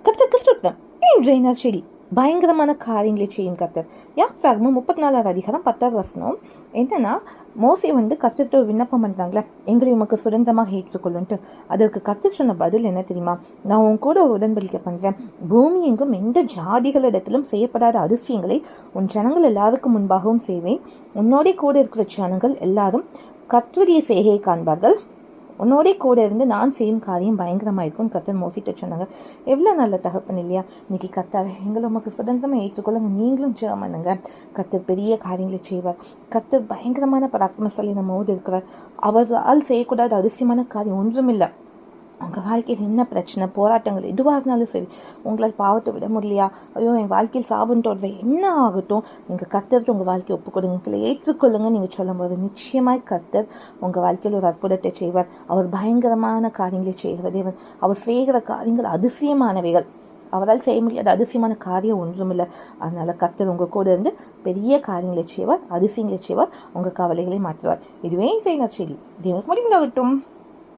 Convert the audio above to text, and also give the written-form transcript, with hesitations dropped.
கர்த்தர் கிறிஸ்துத்தம் இன்றைய செடி பயங்கரமான காரியங்களை செய்யும் கர்த்தர். யாத்ராகமம் 34வது அதிகாரம் 10வது வசனம் என்னன்னா, மோசே கர்த்தர்கிட்ட ஒரு விண்ணப்பம் பண்றாங்களே, எங்களை உமக்கு சுதந்திரமாக ஏற்றுக்கொள்ளுன்ட்டு. அதற்கு கர்த்தர் சொன்ன பதில் என்ன தெரியுமா? நான் உன் கூட ஒரு உடன்படிக்கை பண்றேன். பூமி எங்கும் எந்த ஜாதிகளிடத்திலும் செய்யப்படாத அதிசயங்களை உன் ஜனங்கள் எல்லாருக்கும் முன்பாகவும் செய்வேன். உன்னோட கூட இருக்கிற ஜனங்கள் எல்லாரும் கர்த்தருடைய செய்கையை காண்பார்கள். உன்னோட கூட இருந்து நான் செய்யும் காரியம் பயங்கரமாக இருக்கும் கர்த்தர் மோசிட்டு சொன்னாங்க. எவ்வளோ நல்ல தகப்பன் இல்லையா? இன்னைக்கு கர்த்தாவே எங்களை உமக்கு சுதந்திரமாக ஏற்றுக்கொள்ளுங்க. நீங்களும் ஜெபம் பண்ணுங்க. கர்த்தர் பெரிய காரியங்களை செய்வார். கர்த்தர் பயங்கரமான பராக்கிரமசாலி நம்மோடு இருக்கிறார். அவரால் செய்யக்கூடாத அதிசயமான காரியம் ஒன்றுமில்லை. உங்கள் வாழ்க்கையில் என்ன பிரச்சனை, போராட்டங்கள் எதுவாக இருந்தாலும் சரி, உங்களால் பாவத்தை விட முடியலையா? ஐயோ என் வாழ்க்கையில் சாபன்ட்டு என்ன ஆகட்டும், நீங்கள் கர்த்தருக்கு உங்கள் வாழ்க்கையை ஒப்புக்கொடுங்க, எங்களை ஏற்றுக்கொள்ளுங்க. நீங்கள் சொல்லும்போது நிச்சயமாய் கர்த்தர் உங்கள் வாழ்க்கையில் ஒரு அற்புதத்தை செய்வார். அவர் பயங்கரமான காரியங்களை செய்கிற தேவன். அவர் செய்கிற காரியங்கள் அதிசயமானவைகள். அவரால் செய்ய முடியாத அதிசயமான காரியம் ஒன்றுமில்லை. அதனால கர்த்தர் உங்கள் கூட இருந்து பெரிய காரியங்களை செய்வார், அதிசயங்களை செய்வார், உங்கள் கவலைகளை மாற்றுவார். இதுவே செய்தி. தேவனுக்கு முடிவுண்டாகட்டும்.